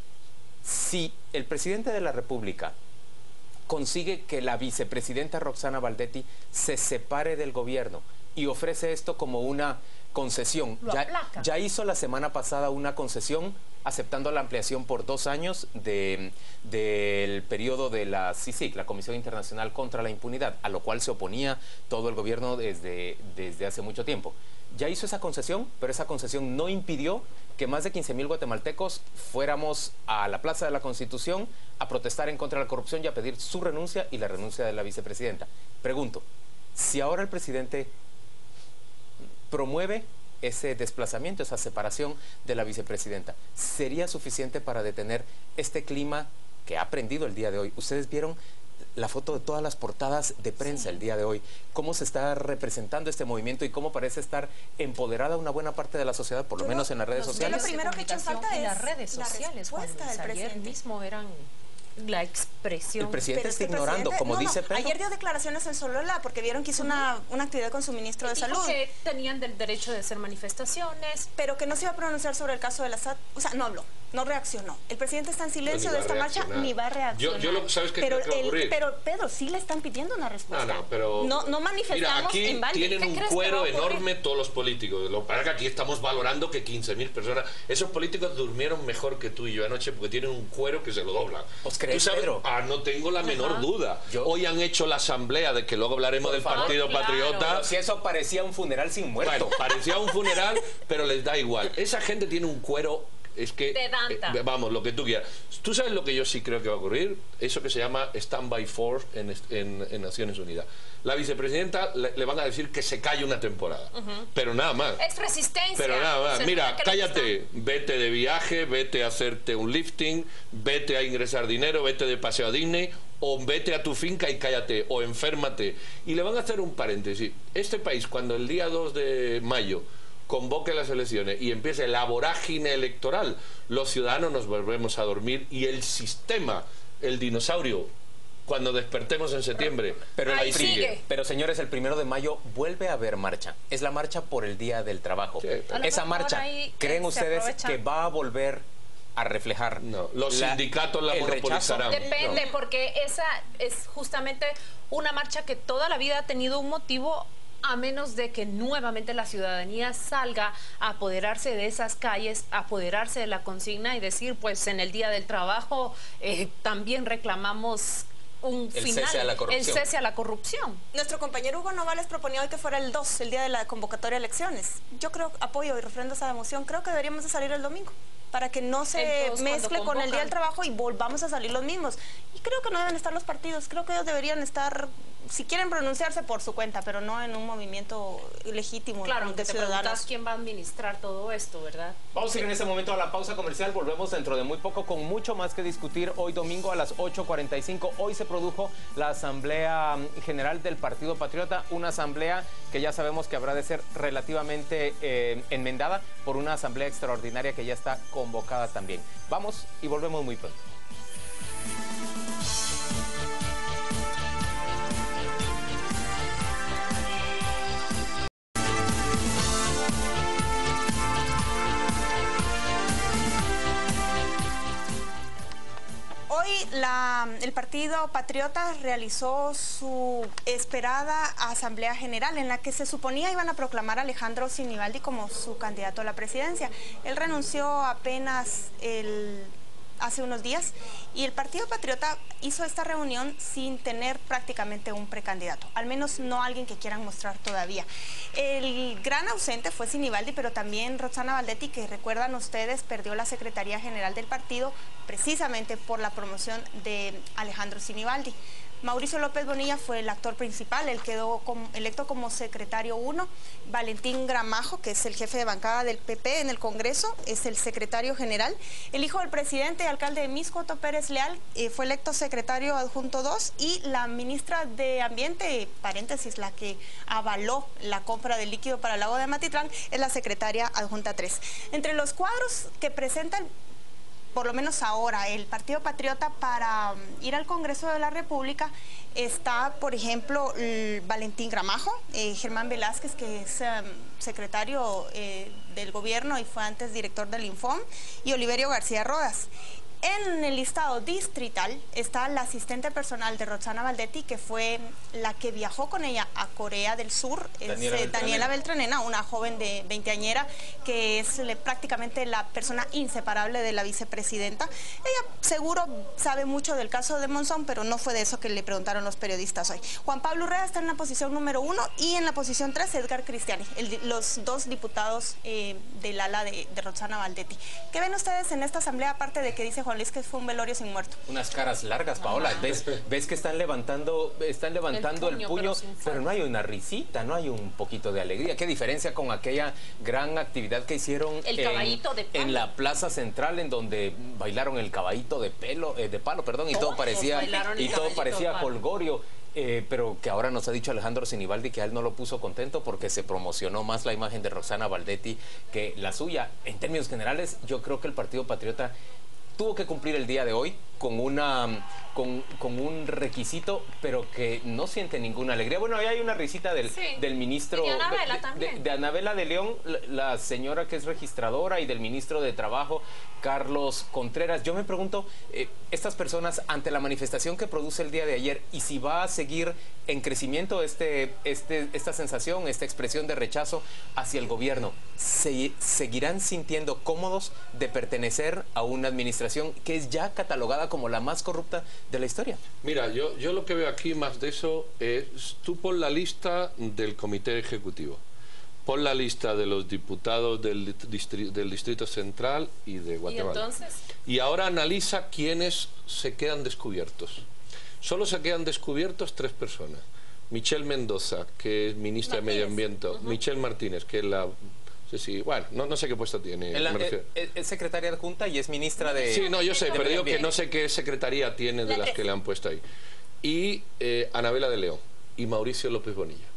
Si el presidente de la República consigue que la vicepresidenta Roxana Baldetti se separe del gobierno y ofrece esto como una concesión. Ya hizo la semana pasada una concesión aceptando la ampliación por 2 años del periodo de la CICIG, la Comisión Internacional contra la Impunidad, a lo cual se oponía todo el gobierno desde hace mucho tiempo. Ya hizo esa concesión, pero esa concesión no impidió que más de 15,000 guatemaltecos fuéramos a la Plaza de la Constitución a protestar en contra de la corrupción y a pedir su renuncia y la renuncia de la vicepresidenta. Pregunto, si ahora el presidente promueve ese desplazamiento, esa separación de la vicepresidenta. ¿Sería suficiente para detener este clima que ha prendido el día de hoy? Ustedes vieron la foto de todas las portadas de prensa el día de hoy, cómo se está representando este movimiento y cómo parece estar empoderada una buena parte de la sociedad, por lo menos en las redes sociales. Lo primero que he hecho falta es las redes sociales, la respuesta del presidente. Ayer mismo eran la expresión. El presidente está ignorando, como dice Pedro. Ayer dio declaraciones en Solola porque vieron que hizo una actividad con su ministro de Salud. Que tenían del derecho de hacer manifestaciones. Pero que no se iba a pronunciar sobre el caso de la SAT. O sea, no habló, no reaccionó. El presidente está en silencio de esta marcha, ni va a reaccionar. ¿Sabes qué creo que va a ocurrir? Pero Pedro, sí le están pidiendo una respuesta. Pero no manifestamos mira, en balde. aquí tienen un cuero enorme todos los políticos. Lo que pasa es que aquí estamos valorando que 15.000 personas... Esos políticos durmieron mejor que tú y yo anoche porque tienen un cuero que se lo dobla. ¿Os crees, Pedro? No tengo la menor duda. Hoy han hecho la asamblea, de que luego hablaremos del Partido Patriota. Pero si eso parecía un funeral sin muerto. Bueno, parecía un funeral, pero les da igual. Esa gente tiene un cuero... Es que, vamos, lo que tú quieras. ¿Tú sabes lo que yo sí creo que va a ocurrir? Eso que se llama Standby Force en Naciones Unidas. La vicepresidenta le van a decir que se calle una temporada, pero nada más. Es resistencia. Pero nada más. Mira, cállate, vete de viaje, vete a hacerte un lifting, vete a ingresar dinero, vete de paseo a Disney, o vete a tu finca y cállate, o enférmate. Y le van a hacer un paréntesis. Este país, cuando el día 2 de mayo convoque las elecciones y empiece la vorágine electoral, los ciudadanos nos volvemos a dormir y el sistema, el dinosaurio, cuando despertemos en septiembre, pero ahí sigue. Pero señores, el 1 de mayo vuelve a haber marcha. Es la marcha por el Día del Trabajo. Sí, esa marcha, ¿creen ustedes que va a volver a reflejar? No, los sindicatos la monopolizarán. Depende, porque esa es justamente una marcha que toda la vida ha tenido un motivo, a menos de que nuevamente la ciudadanía salga a apoderarse de esas calles, a apoderarse de la consigna y decir, pues en el Día del Trabajo también reclamamos un final, el cese a la corrupción. Nuestro compañero Hugo Novales proponía hoy que fuera el 2, el día de la convocatoria de elecciones. Yo creo, apoyo y refrendo esa moción, creo que deberíamos de salir el domingo, para que no se mezcle con el Día del Trabajo y volvamos a salir los mismos. Y creo que no deben estar los partidos, creo que ellos deberían estar, si quieren pronunciarse, por su cuenta, pero no en un movimiento legítimo. Claro, de te ciudadanos. preguntas quién va a administrar todo esto, ¿verdad? Vamos a ir en este momento a la pausa comercial, volvemos dentro de muy poco con mucho más que discutir. Hoy domingo a las 8:45, hoy se produjo la Asamblea General del Partido Patriota, una asamblea que ya sabemos que habrá de ser relativamente enmendada por una asamblea extraordinaria que ya está convocada también. Vamos y volvemos muy pronto. Hoy el Partido Patriota realizó su esperada Asamblea General en la que se suponía iban a proclamar a Alejandro Sinibaldi como su candidato a la presidencia. Él renunció apenas hace unos días y el Partido Patriota hizo esta reunión sin tener prácticamente un precandidato, al menos no alguien que quieran mostrar todavía. El gran ausente fue Sinibaldi, pero también Roxana Baldetti, que recuerdan ustedes perdió la Secretaría General del partido precisamente por la promoción de Alejandro Sinibaldi. Mauricio López Bonilla fue el actor principal, él quedó electo como secretario 1. Valentín Gramajo, que es el jefe de bancada del PP en el Congreso, es el secretario general. El hijo del presidente y alcalde de Misco, Otto Pérez Leal, fue electo secretario adjunto 2 y la ministra de Ambiente, paréntesis, la que avaló la compra de líquido para el lago de Amatitlán, es la secretaria adjunta 3. Entre los cuadros que presentan, por lo menos ahora, el Partido Patriota para ir al Congreso de la República está, por ejemplo, Valentín Gramajo, Germán Velázquez, que es secretario del gobierno y fue antes director del Infom, y Oliverio García Rodas. En el listado distrital está la asistente personal de Roxana Baldetti, que fue la que viajó con ella a Corea del Sur, Daniela Beltranena, una joven de 20añera, que es prácticamente la persona inseparable de la vicepresidenta. Ella seguro sabe mucho del caso de Monzón, pero no fue de eso que le preguntaron los periodistas hoy. Juan Pablo Urrea está en la posición número 1 y en la posición 3 Edgar Cristiani, los dos diputados del ala de Roxana Baldetti. ¿Qué ven ustedes en esta asamblea, aparte de que dice Juan Juan Luis, que fue un velorio sin muerto. Unas caras largas, Paola. ¿Ves que están levantando el puño, pero no hay una risita, no hay un poquito de alegría? ¿Qué diferencia con aquella gran actividad que hicieron en la Plaza Central, en donde bailaron el caballito de palo, y todo parecía jolgorio? Pero que ahora nos ha dicho Alejandro Sinibaldi que a él no lo puso contento porque se promocionó más la imagen de Roxana Valdetti que la suya. En términos generales, yo creo que el Partido Patriota tuvo que cumplir el día de hoy con un requisito, pero que no siente ninguna alegría. Bueno, ahí hay una risita del ministro... Y de Anabela también. De Anabela de León, la señora que es registradora, y del ministro de Trabajo, Carlos Contreras. Yo me pregunto, estas personas, ante la manifestación que produce el día de ayer, y si va a seguir en crecimiento esta sensación, esta expresión de rechazo hacia el gobierno, ¿seguirán sintiendo cómodos de pertenecer a una administración que es ya catalogada como la más corrupta de la historia? Mira, yo lo que veo aquí más de eso es, tú pon la lista del comité ejecutivo, pon la lista de los diputados del Distrito Central y de Guatemala. ¿Y entonces? Y ahora analiza quiénes se quedan descubiertos. Solo se quedan descubiertos 3 personas. Michelle Mendoza, que es ministra de Medio Ambiente, Michelle Martínez, que es la... bueno, no sé qué puesto tiene. Es secretaria adjunta y es ministra de... Sí, no, yo sé, pero digo que no sé qué secretaría tiene de las que le han puesto ahí. Y Anabela de León y Mauricio López Bonilla.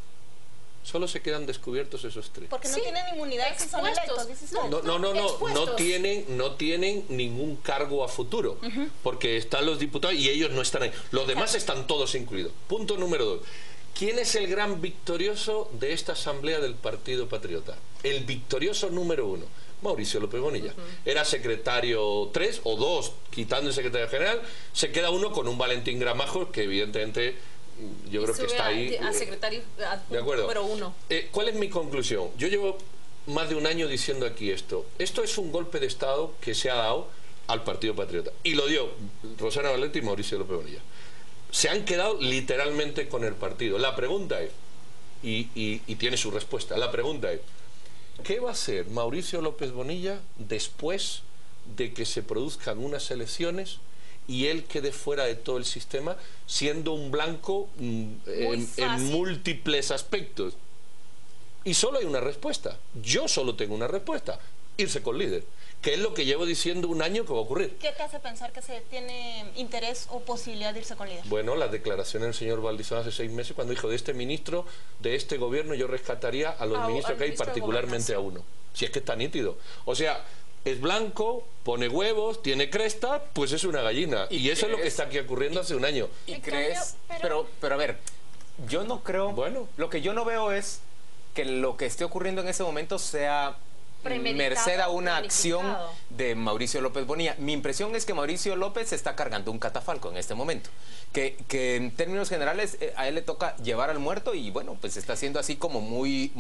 Solo se quedan descubiertos esos 3. Porque no tienen inmunidad si son electos. No tienen ningún cargo a futuro, porque están los diputados y ellos no están ahí. Los demás están todos incluidos. Punto número 2. ¿Quién es el gran victorioso de esta asamblea del Partido Patriota? El victorioso número 1, Mauricio López Bonilla. Era secretario 3 o 2, quitando el secretario general. Se queda uno con un Valentín Gramajo, que evidentemente yo creo que está ahí. A secretario número 1. ¿Cuál es mi conclusión? Yo llevo más de un año diciendo aquí esto. Esto es un golpe de Estado que se ha dado al Partido Patriota. Y lo dio Roxana Valdetti y Mauricio López Bonilla. Se han quedado literalmente con el partido. La pregunta es, y tiene su respuesta, la pregunta es, ¿qué va a hacer Mauricio López Bonilla después de que se produzcan unas elecciones y él quede fuera de todo el sistema, siendo un blanco en múltiples aspectos? Y solo hay una respuesta. Yo solo tengo una respuesta: irse con líder, que es lo que llevo diciendo un año que va a ocurrir. ¿Qué te hace pensar que se tiene interés o posibilidad de irse con líder? Bueno, las declaraciones del señor Valdizón hace 6 meses, cuando dijo: de este ministro, de este gobierno, yo rescataría a los ministros que hay, particularmente a uno. Si es que está nítido. O sea, es blanco, pone huevos, tiene cresta, pues es una gallina. Y eso es lo que está aquí ocurriendo hace un año. ¿Y crees? Pero a ver, yo no creo... Bueno, lo que yo no veo es que lo que esté ocurriendo en ese momento sea merced a una acción de Mauricio López Bonilla. Mi impresión es que Mauricio López está cargando un catafalco en este momento, que en términos generales a él le toca llevar al muerto, y bueno, pues está siendo así como muy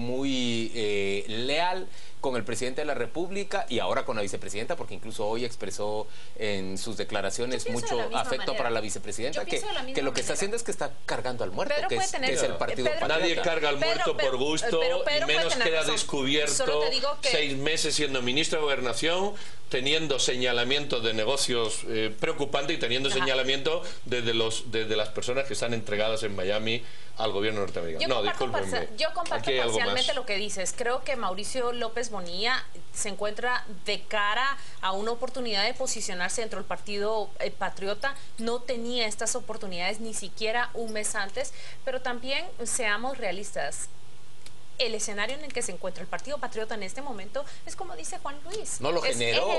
leal con el presidente de la República y ahora con la vicepresidenta, porque incluso hoy expresó en sus declaraciones mucho afecto para la vicepresidenta, que lo que está haciendo es que está cargando al muerto, que es el Partido Patriota. Nadie carga al muerto por gusto, y menos queda descubierto 6 meses siendo ministro de Gobernación, teniendo señalamientos de negocios preocupantes y teniendo señalamientos desde las personas que están entregadas en Miami al gobierno norteamericano. Yo comparto parcialmente lo que dices. Creo que Mauricio López Bonilla se encuentra de cara a una oportunidad de posicionarse dentro del Partido Patriota. No tenía estas oportunidades ni siquiera un mes antes, pero también seamos realistas. El escenario en el que se encuentra el Partido Patriota en este momento es como dice Juan Luis. No lo generó.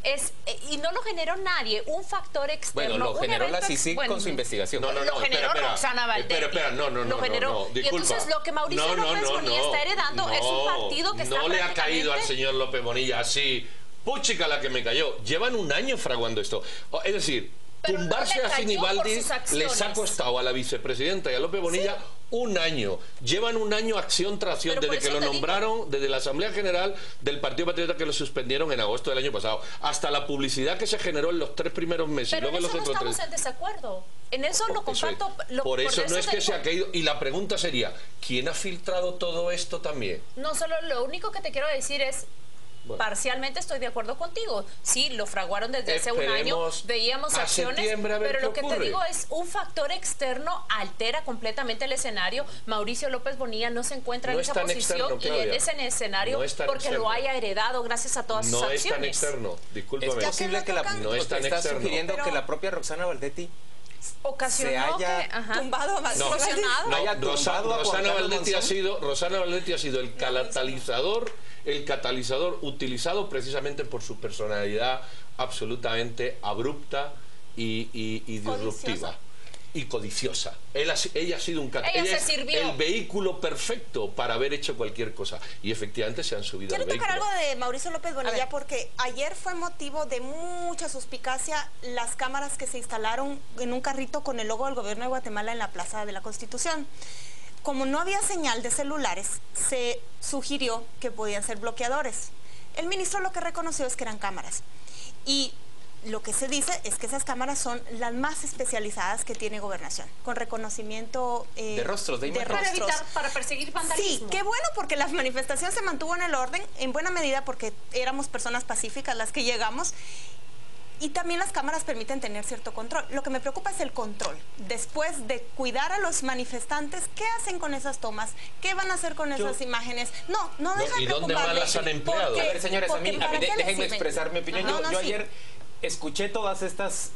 Es heredar. Y no lo generó nadie. Un factor externo. Bueno, lo generó la CICIG con su investigación. Lo generó Roxana Valdetti. Espera, no, disculpa. Y entonces lo que Mauricio López Bonilla está heredando es un partido que está no le ha caído al señor López Bonilla así, puchica la que me cayó. Llevan un año fraguando esto. Es decir, tumbarse a Sinibaldi les ha costado a la vicepresidenta y a López Bonilla un año. Llevan un año acción tras acción, desde que lo nombraron, desde la Asamblea General del Partido Patriota, que lo suspendieron en agosto del año pasado, hasta la publicidad que se generó en los 3 primeros meses. Pero luego en eso no estamos en desacuerdo. En eso lo comparto. Por eso no es que se ha caído. Y la pregunta sería, ¿quién ha filtrado todo esto también? No, solo lo único que te quiero decir es, Parcialmente estoy de acuerdo contigo. Sí, lo fraguaron desde hace un año, veíamos acciones, pero lo que te digo es un factor externo altera completamente el escenario. Mauricio López Bonilla no se encuentra en esa posición y en ese escenario porque lo haya heredado gracias a todas sus acciones. No es tan externo, discúlpame. Es posible que no es tan está externo. Sugiriendo que la propia Roxana Valdetti ocasionó se haya tumbado a Rosana Valdetti ha sido el catalizador utilizado precisamente por su personalidad absolutamente abrupta y disruptiva y codiciosa. Ella ha sido el vehículo perfecto para haber hecho cualquier cosa y efectivamente se han subido al vehículo. Quiero tocar algo de Mauricio López Bonilla porque ayer fue motivo de mucha suspicacia las cámaras que se instalaron en un carrito con el logo del gobierno de Guatemala en la Plaza de la Constitución. Como no había señal de celulares, se sugirió que podían ser bloqueadores. El ministro lo que reconoció es que eran cámaras. Y lo que se dice es que esas cámaras son las más especializadas que tiene Gobernación, con reconocimiento de rostros, de imágenes. Para perseguir vandalismo. Sí, qué bueno porque la manifestación se mantuvo en el orden, en buena medida porque éramos personas pacíficas las que llegamos. Y también las cámaras permiten tener cierto control. Lo que me preocupa es el control. Después de cuidar a los manifestantes, ¿qué hacen con esas tomas? ¿Qué van a hacer con esas imágenes? No deja de preocuparme. ¿Y dónde más las han empleado? A ver, señores, déjenme expresar mi opinión. Yo ayer escuché todas estas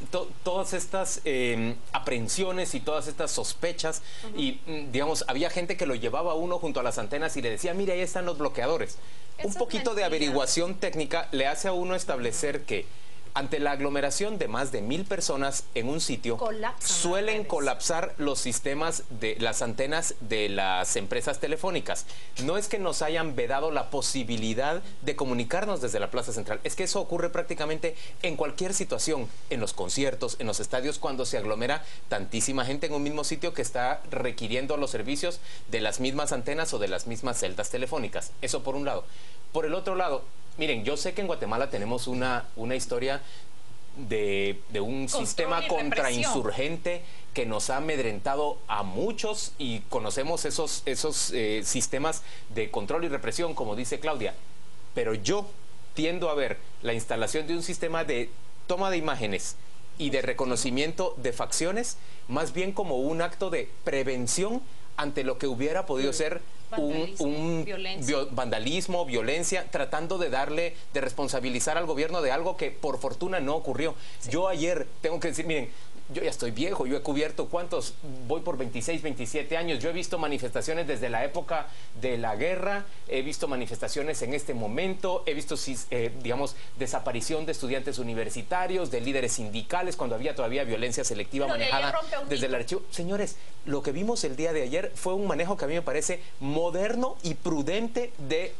aprehensiones y todas estas sospechas y, digamos, había gente que lo llevaba a uno junto a las antenas y le decía, mira, ahí están los bloqueadores. Un poquito de averiguación técnica le hace a uno establecer que ante la aglomeración de más de 1000 personas en un sitio, suelen colapsar los sistemas de las antenas de las empresas telefónicas. No es que nos hayan vedado la posibilidad de comunicarnos desde la Plaza Central, es que eso ocurre prácticamente en cualquier situación, en los conciertos, en los estadios, cuando se aglomera tantísima gente en un mismo sitio que está requiriendo los servicios de las mismas antenas o de las mismas celdas telefónicas. Eso por un lado. Por el otro lado, miren, yo sé que en Guatemala tenemos una historia de un sistema contrainsurgente que nos ha amedrentado a muchos y conocemos esos sistemas de control y represión, como dice Claudia. Pero yo tiendo a ver la instalación de un sistema de toma de imágenes y de reconocimiento de facciones más bien como un acto de prevención ante lo que hubiera podido ser vandalismo, violencia, tratando de responsabilizar al gobierno de algo que por fortuna no ocurrió. Sí. Yo ayer, tengo que decir, miren, yo ya estoy viejo, yo he cubierto, ¿cuántos? Voy por 26, 27 años, yo he visto manifestaciones desde la época de la guerra, he visto manifestaciones en este momento, he visto, digamos, desaparición de estudiantes universitarios, de líderes sindicales, cuando había todavía violencia selectiva manejada desde el archivo. Señores, lo que vimos el día de ayer fue un manejo que a mí me parece moderno y prudente de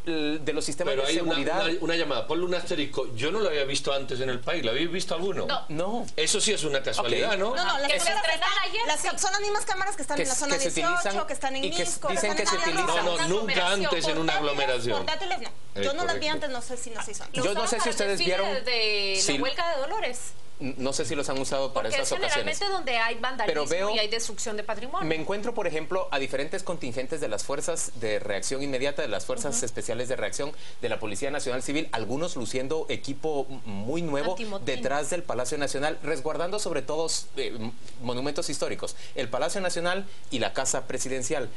los sistemas de seguridad. Una llamada, ponle un asterisco. Yo no lo había visto antes en el país, ¿lo habéis visto alguno? No. Eso sí es una casualidad, ¿no? Las son las mismas cámaras que están en la zona 18, que están en Misco, dicen que se utilizan. No, nunca antes en una aglomeración. Yo no las vi antes, no sé si nos hizo. Yo no sé si ustedes vieron de la huelga de Dolores. No sé si los han usado para esas ocasiones. Generalmente donde hay vandalismo y hay destrucción de patrimonio. Me encuentro, por ejemplo, a diferentes contingentes de las fuerzas de reacción inmediata, de las fuerzas especiales de reacción de la Policía Nacional Civil, algunos luciendo equipo muy nuevo detrás del Palacio Nacional, resguardando sobre todo monumentos históricos, el Palacio Nacional y la Casa Presidencial.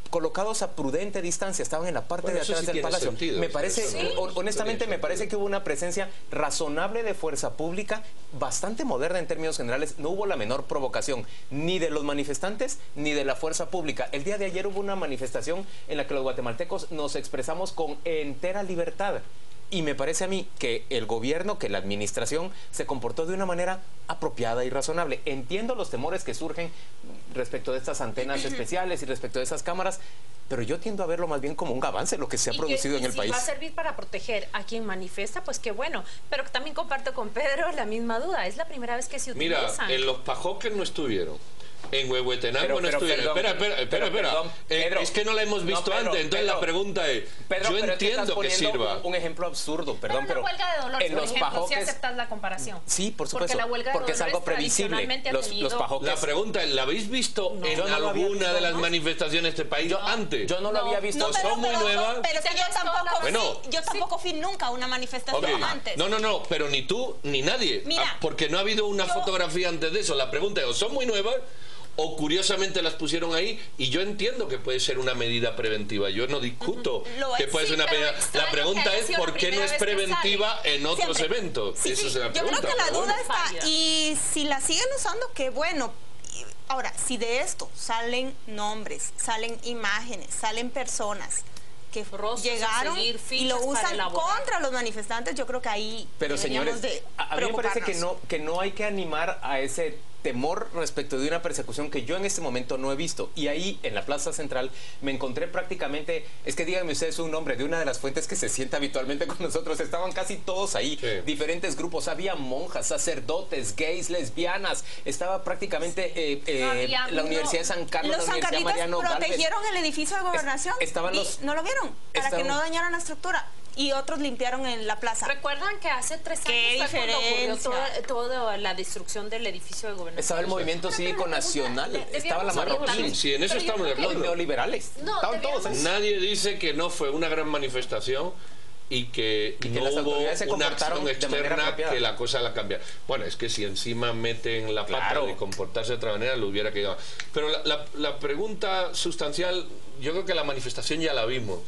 Colocados a prudente distancia, estaban en la parte de atrás del palacio. Me parece, honestamente, me parece que hubo una presencia razonable de fuerza pública, bastante moderna en términos generales. No hubo la menor provocación, ni de los manifestantes, ni de la fuerza pública. El día de ayer hubo una manifestación en la que los guatemaltecos nos expresamos con entera libertad. Y me parece a mí que el gobierno, que la administración se comportó de una manera apropiada y razonable. Entiendo los temores que surgen respecto de estas antenas especiales y respecto de esas cámaras, pero yo tiendo a verlo más bien como un avance lo que se ha producido en el país. Si va a servir para proteger a quien manifiesta, pues qué bueno. Pero también comparto con Pedro la misma duda. Es la primera vez que se utilizan. Mira, en los pajoques no estuvieron. En Huehuetenango no estuvieron. Espera. Pedro, es que no la hemos visto antes. Entonces la pregunta es, yo entiendo que sirva. Un ejemplo absurdo, perdón, pero la huelga de Dolores, por ejemplo, pajoques, si aceptas la comparación. Sí, por supuesto. Porque la huelga de Dolores es algo previsible. Los pajoques. La pregunta es, ¿la habéis visto en alguna de las manifestaciones de este país antes? Yo no lo había visto. ¿Son muy nuevas? Pero que yo tampoco fui nunca a una manifestación antes. No, pero ni tú ni nadie. Mira, porque no ha habido una fotografía antes de eso. La pregunta es, ¿o son muy nuevas o curiosamente las pusieron ahí? Y yo entiendo que puede ser una medida preventiva. Yo no discuto que puede ser una medida. La pregunta es, ¿por qué no es preventiva en otros eventos? Esa es la pregunta. Yo creo que la duda está. Y si la siguen usando, qué bueno. Ahora, si de esto salen nombres, salen imágenes, salen personas que llegaron y lo usan contra los manifestantes, yo creo que ahí pero señores, a mí me parece que no hay que animar a ese temor respecto de una persecución que yo en este momento no he visto. Y ahí, en la Plaza Central, me encontré prácticamente, es que díganme ustedes un nombre de una de las fuentes que se sienta habitualmente con nosotros, estaban casi todos ahí, diferentes grupos, había monjas, sacerdotes, gays, lesbianas, estaba prácticamente la Universidad de San Carlos, los la Universidad Mariano Galvez. Protegieron el edificio de gobernación ¿no lo vieron? Para que no dañaran la estructura. Y otros limpiaron en la plaza. ¿Recuerdan que hace 3 años fue cuando ocurrió toda la destrucción del edificio de gobernación? Estaba el movimiento cívico nacional, estaba la Marroquín. Sí, en eso estamos de acuerdo. Los neoliberales. Estaban todos ahí. Nadie dice que no fue una gran manifestación y que no hubo una acción externa que la cosa la cambia. Bueno, es que si encima meten la pata de comportarse de otra manera, lo hubiera quedado. Pero la pregunta sustancial, yo creo que la manifestación ya la vimos.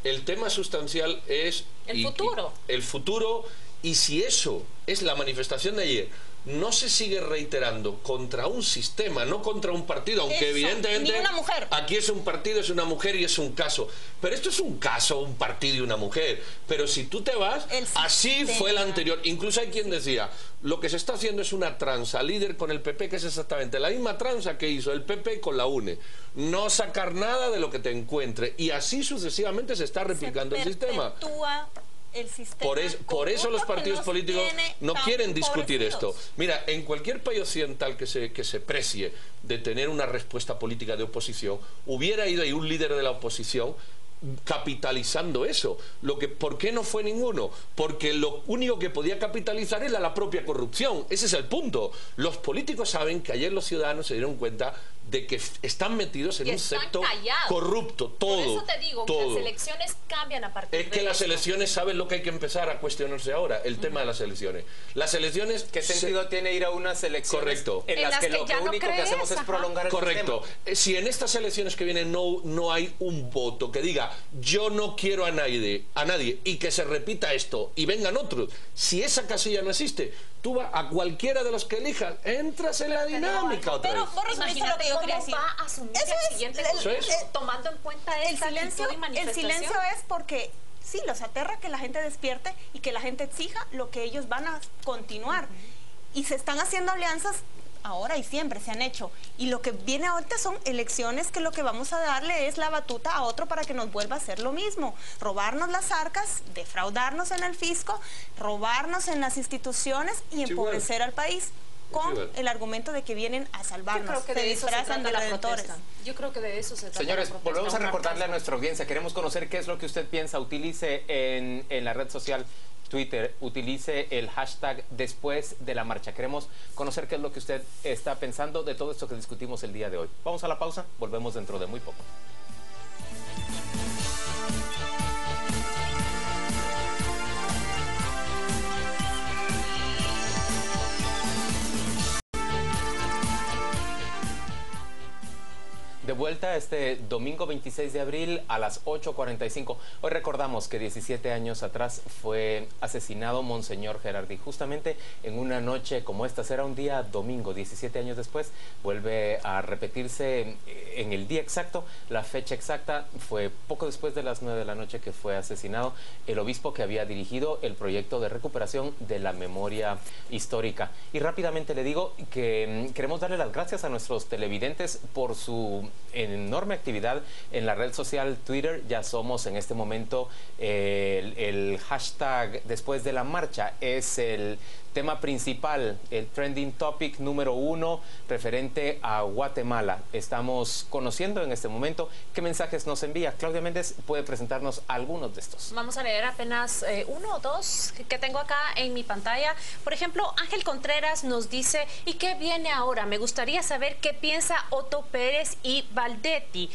El tema sustancial es el futuro. El futuro, y si eso es la manifestación de ayer, no se sigue reiterando contra un sistema, no contra un partido, aunque evidentemente ni una mujer. Aquí es un partido, es una mujer y es un caso. Pero esto es un caso, un partido y una mujer. Pero si tú te vas, así fue el anterior. Incluso hay quien decía, lo que se está haciendo es una tranza líder con el PP, que es exactamente la misma tranza que hizo el PP con la UNE. No sacar nada de lo que te encuentre. Y así sucesivamente se está replicando el sistema. El sistema por eso los partidos políticos no quieren discutir esto. Mira, en cualquier país occidental que se precie de tener una respuesta política de oposición, hubiera ido ahí un líder de la oposición capitalizando eso. ¿Por qué no fue ninguno? Porque lo único que podía capitalizar era la propia corrupción. Ese es el punto. Los políticos saben que ayer los ciudadanos se dieron cuenta de que están metidos en un sector corrupto, todo. Por eso te digo, que las elecciones cambian a partir de Es que las elecciones saben lo que hay que empezar a cuestionarse ahora, el tema de las elecciones. Las elecciones... ¿Qué sentido tiene ir a unas elecciones en las que lo único que hacemos es prolongar el sistema? Si en estas elecciones que vienen no hay un voto que diga yo no quiero a nadie y que se repita esto y vengan otros, si esa casilla no existe, tú vas a cualquiera de los que elijas, entras en la dinámica otra vez. Imagínate cómo va a asumir el siguiente gobierno, tomando en cuenta esta actitud y manifestación. El silencio es porque sí, los aterra que la gente despierte y que la gente exija lo que ellos van a continuar. Y se están haciendo alianzas ahora y siempre se han hecho. Y lo que viene ahorita son elecciones que lo que vamos a darle es la batuta a otro para que nos vuelva a hacer lo mismo. Robarnos las arcas, defraudarnos en el fisco, robarnos en las instituciones y empobrecer al país con el argumento de que vienen a salvarnos. Yo creo que de eso se trata la protesta. Yo creo que de eso se trata. Señores, volvemos a recordarle a nuestra audiencia. Queremos conocer qué es lo que usted piensa. Utilice en la red social Twitter, utilice el hashtag después de la marcha. Queremos conocer qué es lo que usted está pensando de todo esto que discutimos el día de hoy. Vamos a la pausa, volvemos dentro de muy poco. De vuelta este domingo 26 de abril a las 8:45. Hoy recordamos que 17 años atrás fue asesinado Monseñor Gerardi. Justamente en una noche como esta, será un día domingo, 17 años después, vuelve a repetirse en el día exacto. La fecha exacta fue poco después de las 9 de la noche que fue asesinado el obispo que había dirigido el proyecto de recuperación de la memoria histórica. Y rápidamente le digo que queremos darle las gracias a nuestros televidentes por su enorme actividad en la red social Twitter. Ya somos en este momento el hashtag después de la marcha. Es el tema principal, el trending topic número 1 referente a Guatemala. Estamos conociendo en este momento qué mensajes nos envía. Claudia Méndez puede presentarnos algunos de estos. Vamos a leer apenas uno o dos que tengo acá en mi pantalla. Por ejemplo, Ángel Contreras nos dice: ¿y qué viene ahora? Me gustaría saber qué piensa Otto Pérez y Valdetti.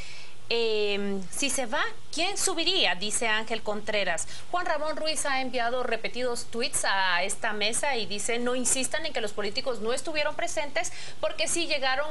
Si se va, ¿quién subiría? Dice Ángel Contreras. Juan Ramón Ruiz ha enviado repetidos tweets a esta mesa y dice: no insistan en que los políticos no estuvieron presentes, porque sí llegaron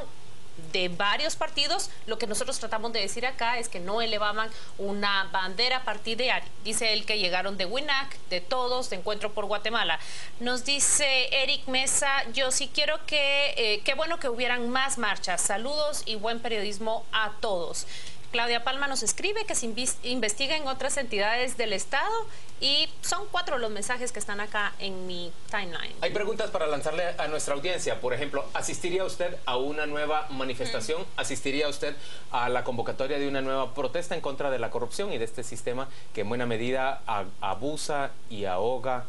de varios partidos. Lo que nosotros tratamos de decir acá es que no elevaban una bandera partidaria. Dice él que llegaron de WINAC, de todos, de Encuentro por Guatemala. Nos dice Eric Mesa: yo sí quiero que, qué bueno que hubieran más marchas. Saludos y buen periodismo a todos. Claudia Palma nos escribe que se investiga en otras entidades del Estado, y son 4 los mensajes que están acá en mi timeline. Hay preguntas para lanzarle a nuestra audiencia. Por ejemplo, ¿asistiría usted a una nueva manifestación? ¿Asistiría usted a la convocatoria de una nueva protesta en contra de la corrupción y de este sistema que en buena medida abusa y ahoga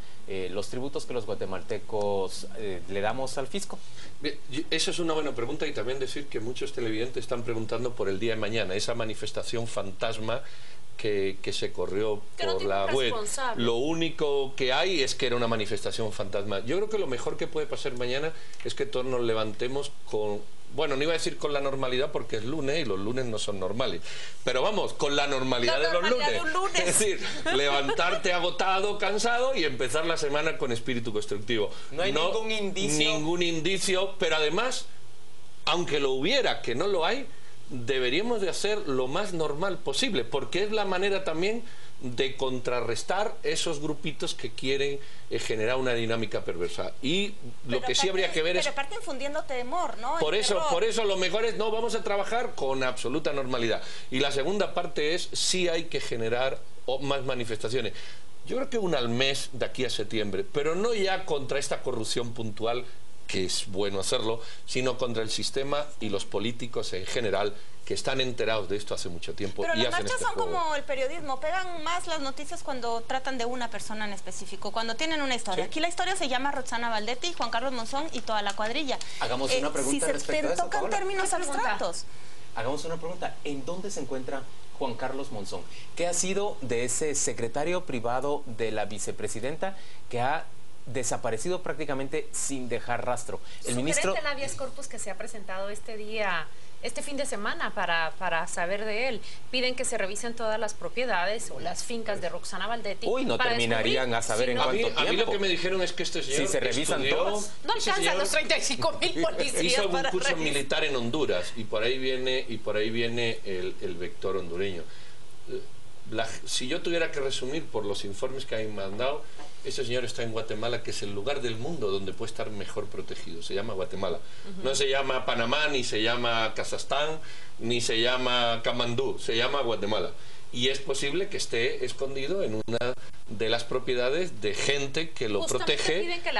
los tributos que los guatemaltecos le damos al fisco? Bien, esa es una buena pregunta, y también decir que muchos televidentes están preguntando por el día de mañana, esa manifestación fantasma que se corrió por la web. Lo único que hay es que era una manifestación fantasma. Yo creo que lo mejor que puede pasar mañana es que todos nos levantemos con... Bueno, no iba a decir con la normalidad porque es lunes y los lunes no son normales. Pero vamos, con la normalidad de los lunes. Es decir, levantarte agotado, cansado y empezar la semana con espíritu constructivo. No hay ningún indicio. Ningún indicio, pero además, aunque lo hubiera, que no lo hay, deberíamos de hacer lo más normal posible, porque es la manera también de contrarrestar esos grupitos que quieren generar una dinámica perversa. Y lo que sí habría que ver es... Pero aparte infundiendo temor, ¿no? Por eso lo mejor es, no, vamos a trabajar con absoluta normalidad. Y la segunda parte es, sí hay que generar más manifestaciones. Yo creo que una al mes de aquí a septiembre, pero no ya contra esta corrupción puntual, que es bueno hacerlo, sino contra el sistema y los políticos en general, que están enterados de esto hace mucho tiempo. Pero y las hacen marchas este son juego. como el periodismo, pegan más las noticias cuando tratan de una persona en específico, cuando tienen una historia. ¿Sí? Aquí la historia se llama Roxana Valdetti, Juan Carlos Monzón y toda la cuadrilla. Hagamos una pregunta si respecto a se eso, tocan Paola. términos abstractos. Hagamos una pregunta. ¿En dónde se encuentra Juan Carlos Monzón? ¿Qué ha sido de ese secretario privado de la vicepresidenta que ha desaparecido prácticamente sin dejar rastro? El ministro del habeas corpus que se ha presentado este fin de semana para saber de él. Piden que se revisen todas las propiedades o las fincas de Roxana Valdetti. Uy, no terminarían a saber en cuánto tiempo. A mí lo que me dijeron es que este señor... Si se revisan todas. No alcanzan los 35.000 policías. Hizo un para curso revisar. militar en Honduras y por ahí viene el vector hondureño. Si yo tuviera que resumir por los informes que han mandado, ese señor está en Guatemala, que es el lugar del mundo donde puede estar mejor protegido. Se llama Guatemala. No se llama Panamá, ni se llama Kazajstán, ni se llama Kamandú, se llama Guatemala. Y es posible que esté escondido en una de las propiedades de gente que lo protege. Piden que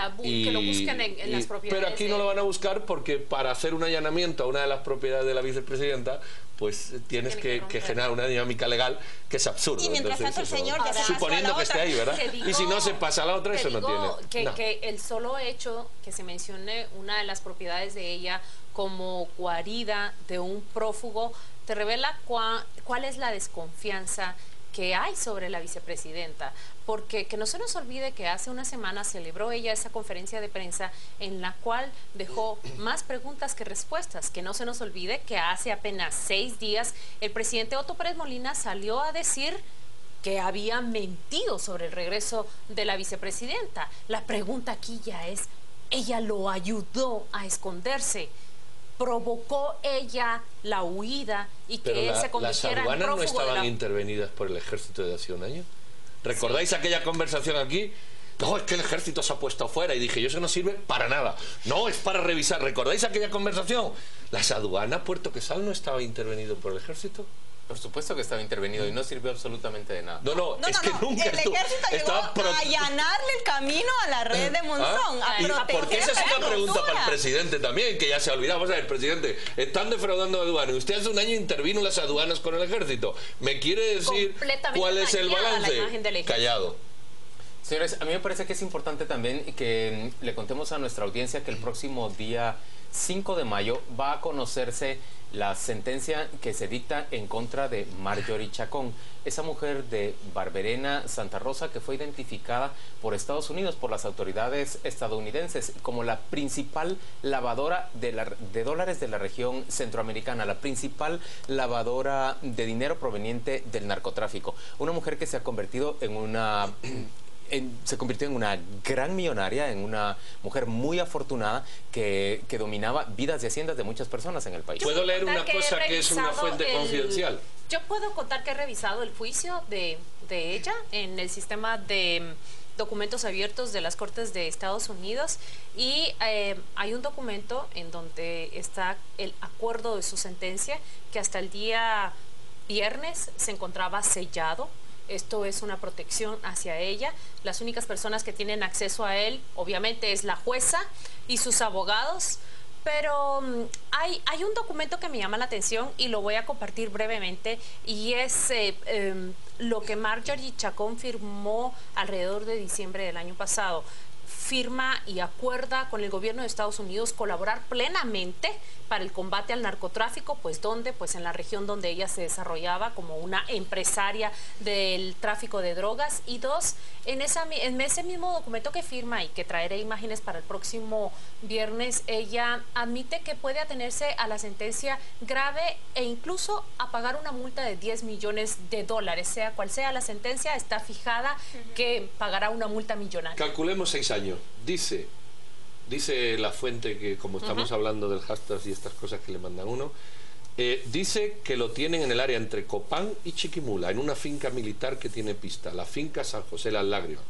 lo busquen en las propiedades. Pero aquí no lo van a buscar, porque para hacer un allanamiento a una de las propiedades de la vicepresidenta, pues tienes que generar una dinámica legal que es absurda. Y mientras tanto el señor ya se pasó suponiendo que esté ahí, ¿verdad? Digo, y si no se pasa a la otra, eso no tiene. Que el solo hecho que se mencione una de las propiedades de ella como guarida de un prófugo te revela cuál es la desconfianza que hay sobre la vicepresidenta, porque que no se nos olvide que hace una semana celebró ella esa conferencia de prensa en la cual dejó más preguntas que respuestas. Que no se nos olvide que hace apenas 6 días el presidente Otto Pérez Molina salió a decir que había mentido sobre el regreso de la vicepresidenta. La pregunta aquí ya es, ¿ella lo ayudó a esconderse? ¿Provocó ella la huida y que él se convirtiera en prófugo? ¿Las aduanas no estaban intervenidas por el ejército desde hace un año? ¿Recordáis aquella conversación aquí? No, es que el ejército se ha puesto afuera. Y dije, eso no sirve para nada. No, es para revisar. ¿Recordáis aquella conversación? ¿Las aduanas, Puerto Quesal, no estaba intervenido por el ejército? Por supuesto que estaba intervenido y no sirvió absolutamente de nada. No, es que nunca el ejército llegó a allanarle el camino a la red de Monzón, a proteger. Porque esa es una la pregunta cultura. para el presidente también, que ya se ha olvidado. Vamos a ver, presidente, están defraudando aduanas. Usted hace un año intervino las aduanas con el ejército. ¿Me quiere decir cuál es el balance? Callado. Señores, a mí me parece que es importante también que le contemos a nuestra audiencia que el próximo día 5 de mayo va a conocerse la sentencia que se dicta en contra de Marjorie Chacón, esa mujer de Barberena, Santa Rosa, que fue identificada por Estados Unidos, por las autoridades estadounidenses, como la principal lavadora de dólares de la región centroamericana, la principal lavadora de dinero proveniente del narcotráfico. Una mujer que se ha convertido en una... se convirtió en una gran millonaria, en una mujer muy afortunada que dominaba vidas y haciendas de muchas personas en el país. ¿Puedo leer una cosa que es una fuente confidencial? Yo puedo contar que he revisado el juicio de ella en el sistema de documentos abiertos de las Cortes de Estados Unidos y hay un documento en donde está el acuerdo de su sentencia que hasta el día viernes se encontraba sellado. Esto es una protección hacia ella. Las únicas personas que tienen acceso a él, obviamente, es la jueza y sus abogados. Pero hay un documento que me llama la atención y lo voy a compartir brevemente y es lo que Marjorie Chacón firmó alrededor de diciembre del año pasado. Firma y acuerda con el gobierno de Estados Unidos colaborar plenamente para el combate al narcotráfico, pues ¿dónde? Pues en la región donde ella se desarrollaba como una empresaria del tráfico de drogas. Y dos, en ese mismo documento que firma y que traeré imágenes para el próximo viernes, ella admite que puede atenerse a la sentencia grave e incluso a pagar una multa de $10 millones, sea cual sea la sentencia, está fijada que pagará una multa millonaria. Calculemos 6 años. Dice la fuente que, como estamos hablando del hashtag y estas cosas que le mandan uno, dice que lo tienen en el área entre Copán y Chiquimula, en una finca militar que tiene pista, la finca San José Las Lágrimas.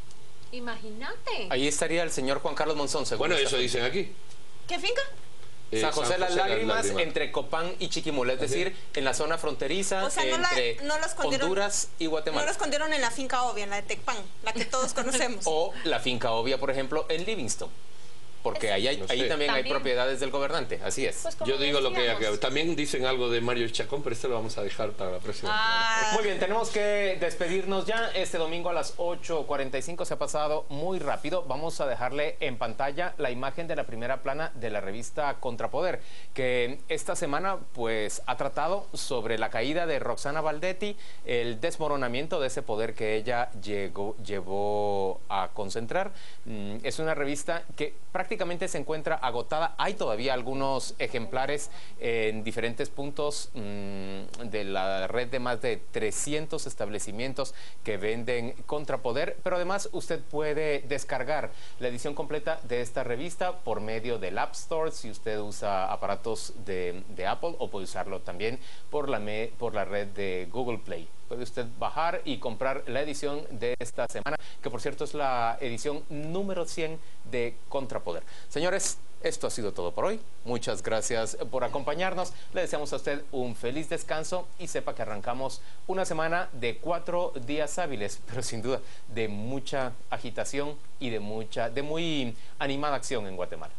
Imagínate. Ahí estaría el señor Juan Carlos Monzón, según Bueno, eso dicen aquí. ¿Qué finca? San José Las Lágrimas entre Copán y Chiquimula, es decir, en la zona fronteriza, o sea, entre Honduras y Guatemala. No lo escondieron en la finca obvia, en la de Tecpan, la que todos conocemos. O la finca obvia, por ejemplo, en Livingston. Porque ahí también hay propiedades del gobernante, así es. Pues yo digo lo que también dicen algo de Mario Chacón, pero esto lo vamos a dejar para la próxima. Muy bien, tenemos que despedirnos ya. Este domingo a las 8:45 se ha pasado muy rápido. Vamos a dejarle en pantalla la imagen de la primera plana de la revista Contrapoder, que esta semana pues ha tratado sobre la caída de Roxana Valdetti, el desmoronamiento de ese poder que ella llevó a concentrar. Es una revista que prácticamente se encuentra agotada. Hay todavía algunos ejemplares en diferentes puntos de la red de más de 300 establecimientos que venden Contrapoder, pero además usted puede descargar la edición completa de esta revista por medio del App Store si usted usa aparatos de Apple, o puede usarlo también por la red de Google Play. Puede usted bajar y comprar la edición de esta semana, que por cierto es la edición número 100 de Contrapoder. Señores, esto ha sido todo por hoy. Muchas gracias por acompañarnos. Le deseamos a usted un feliz descanso y sepa que arrancamos una semana de 4 días hábiles, pero sin duda de mucha agitación y de muy animada acción en Guatemala.